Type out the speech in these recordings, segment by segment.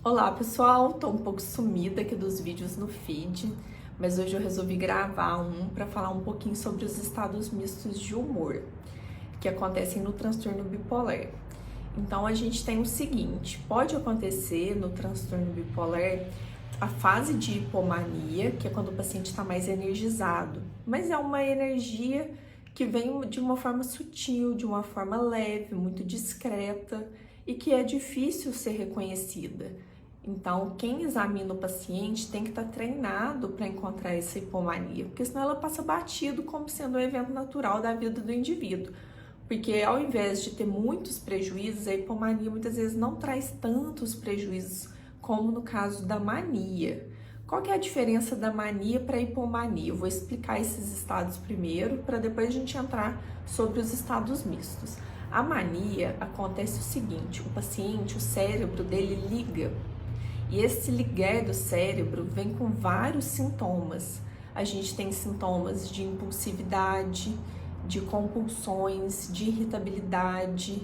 Olá pessoal, tô um pouco sumida aqui dos vídeos no feed, mas hoje eu resolvi gravar para falar um pouquinho sobre os estados mistos de humor que acontecem no transtorno bipolar. Então a gente tem o seguinte, pode acontecer no transtorno bipolar a fase de hipomania, que é quando o paciente está mais energizado, mas é uma energia que vem de uma forma sutil, de uma forma leve, muito discreta e que é difícil ser reconhecida. Então, quem examina o paciente tem que estar treinado para encontrar essa hipomania, porque senão ela passa batido como sendo um evento natural da vida do indivíduo. Porque ao invés de ter muitos prejuízos, a hipomania muitas vezes não traz tantos prejuízos como no caso da mania. Qual que é a diferença da mania para a hipomania? Eu vou explicar esses estados primeiro, para depois a gente entrar sobre os estados mistos. A mania acontece o seguinte, o paciente, o cérebro dele liga, e esse ligar do cérebro vem com vários sintomas. A gente tem sintomas de impulsividade, de compulsões, de irritabilidade,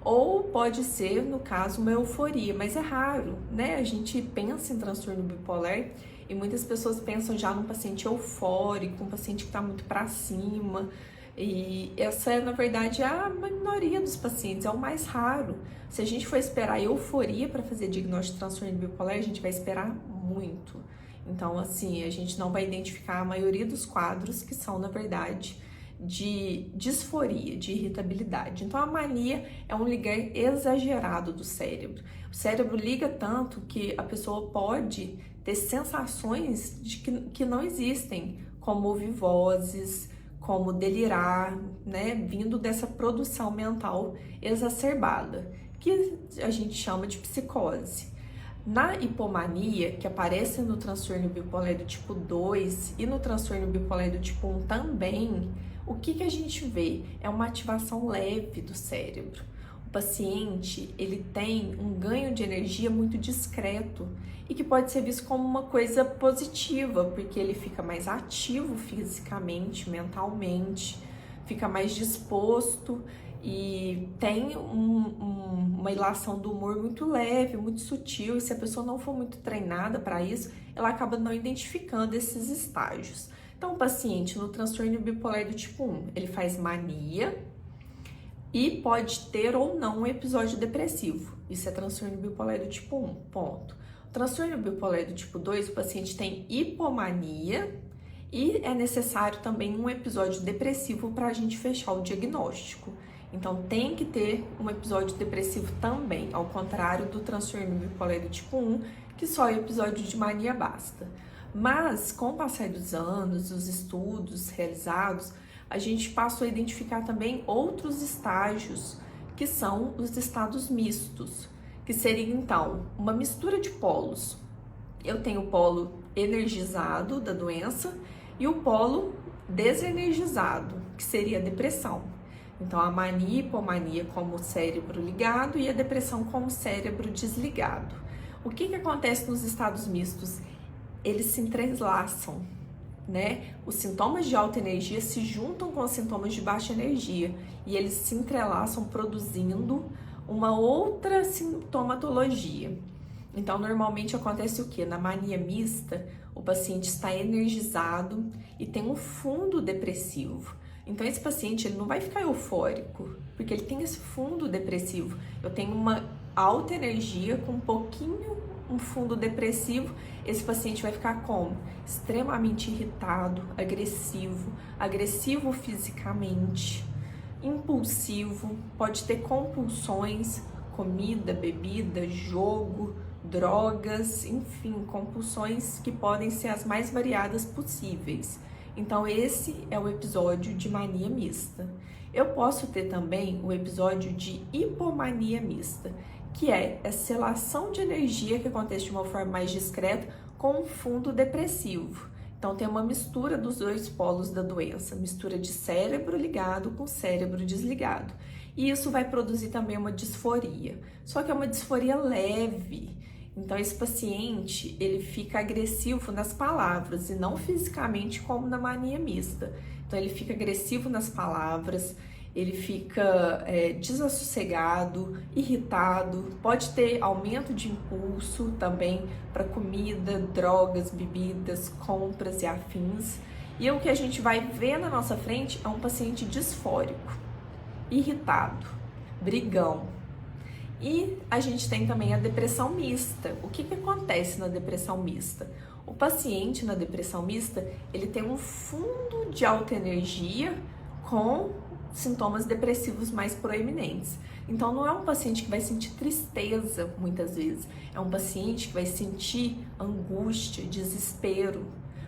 ou pode ser, no caso, uma euforia, mas é raro, né? A gente pensa em transtorno bipolar e muitas pessoas pensam já num paciente eufórico, um paciente que está muito para cima, e essa é, na verdade, a minoria dos pacientes, é o mais raro. Se a gente for esperar euforia para fazer diagnóstico de transtorno bipolar, a gente vai esperar muito. Então, assim, a gente não vai identificar a maioria dos quadros que são, na verdade, de disforia, de irritabilidade. Então, a mania é um ligar exagerado do cérebro. O cérebro liga tanto que a pessoa pode ter sensações de que não existem, como ouvir vozes, como delirar, né, vindo dessa produção mental exacerbada, que a gente chama de psicose. Na hipomania, que aparece no transtorno bipolar do tipo 2 e no transtorno bipolar do tipo 1 também, o que a gente vê? É uma ativação leve do cérebro. O paciente, ele tem um ganho de energia muito discreto e que pode ser visto como uma coisa positiva, porque ele fica mais ativo fisicamente, mentalmente, fica mais disposto e tem uma ilação do humor muito leve, muito sutil, e se a pessoa não for muito treinada para isso, ela acaba não identificando esses estágios. Então, o paciente no transtorno bipolar do tipo 1, ele faz mania e pode ter ou não um episódio depressivo. Isso é transtorno bipolar do tipo 1, ponto. O transtorno bipolar do tipo 2, o paciente tem hipomania e é necessário também um episódio depressivo para a gente fechar o diagnóstico. Então, tem que ter um episódio depressivo também, ao contrário do transtorno bipolar do tipo 1, que só o episódio de mania basta. Mas, com o passar dos anos, os estudos realizados, a gente passou a identificar também outros estágios, que são os estados mistos, que seria, então, uma mistura de polos. Eu tenho o polo energizado da doença e o polo desenergizado, que seria a depressão. Então, a mania e hipomania como cérebro ligado e a depressão como cérebro desligado. O que acontece nos estados mistos? Eles se entrelaçam, né? Os sintomas de alta energia se juntam com os sintomas de baixa energia e eles se entrelaçam produzindo uma outra sintomatologia. Então, normalmente acontece o quê? Na mania mista, o paciente está energizado e tem um fundo depressivo. Então, esse paciente ele não vai ficar eufórico, porque ele tem esse fundo depressivo. Eu tenho uma alta energia com um fundo depressivo. Esse paciente vai ficar como? Extremamente irritado, agressivo fisicamente, impulsivo, pode ter compulsões, comida, bebida, jogo, drogas, enfim, compulsões que podem ser as mais variadas possíveis. Então, esse é o episódio de mania mista. Eu posso ter também o episódio de hipomania mista, que é essa relação de energia que acontece de uma forma mais discreta com um fundo depressivo. Então, tem uma mistura dos dois polos da doença, mistura de cérebro ligado com cérebro desligado. E isso vai produzir também uma disforia, só que é uma disforia leve. Então, esse paciente, ele fica agressivo nas palavras e não fisicamente como na mania mista. Então, ele fica agressivo nas palavras, ele fica desassossegado, irritado, pode ter aumento de impulso também para comida, drogas, bebidas, compras e afins. E o que a gente vai ver na nossa frente é um paciente disfórico, irritado, brigão. E a gente tem também a depressão mista. O que acontece na depressão mista? O paciente na depressão mista, ele tem um fundo de alta energia com sintomas depressivos mais proeminentes. Então não é um paciente que vai sentir tristeza muitas vezes, é um paciente que vai sentir angústia, desespero,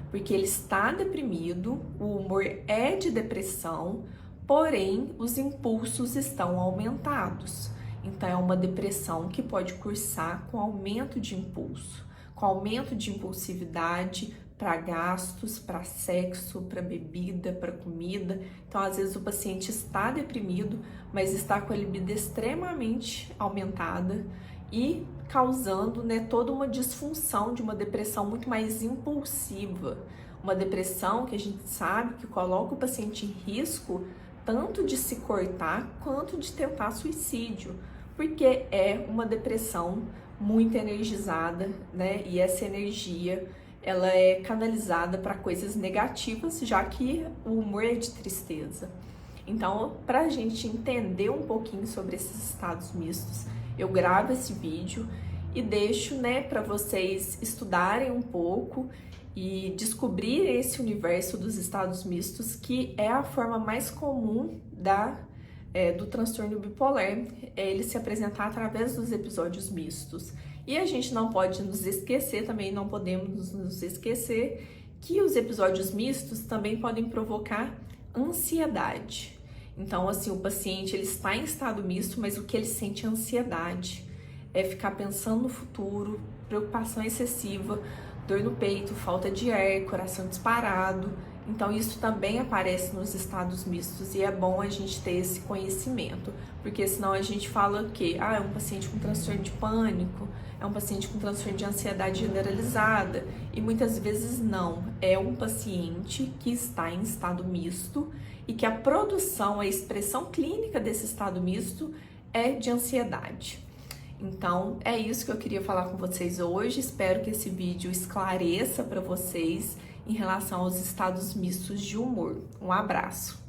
porque ele está deprimido, o humor é de depressão, porém os impulsos estão aumentados. Então é uma depressão que pode cursar com aumento de impulso, com aumento de impulsividade para gastos, para sexo, para bebida, para comida. Então, às vezes o paciente está deprimido, mas está com a libido extremamente aumentada e causando, toda uma disfunção de uma depressão muito mais impulsiva. Uma depressão que a gente sabe que coloca o paciente em risco tanto de se cortar quanto de tentar suicídio, porque é uma depressão muito energizada, E essa energia ela é canalizada para coisas negativas, já que o humor é de tristeza. Então, para a gente entender um pouquinho sobre esses estados mistos, eu gravo esse vídeo e deixo, para vocês estudarem um pouco e descobrir esse universo dos estados mistos, que é a forma mais comum do transtorno bipolar, ele se apresentar através dos episódios mistos. E a gente não pode nos esquecer, também não podemos nos esquecer, que os episódios mistos também podem provocar ansiedade. Então, assim, o paciente ele está em estado misto, mas o que ele sente é ansiedade, é ficar pensando no futuro, preocupação excessiva, dor no peito, falta de ar, coração disparado. Então isso também aparece nos estados mistos e é bom a gente ter esse conhecimento, porque senão a gente fala que é um paciente com transtorno de pânico, é um paciente com transtorno de ansiedade generalizada, e muitas vezes não, é um paciente que está em estado misto e que a produção, a expressão clínica desse estado misto é de ansiedade. Então, é isso que eu queria falar com vocês hoje. Espero que esse vídeo esclareça para vocês em relação aos estados mistos de humor. Um abraço!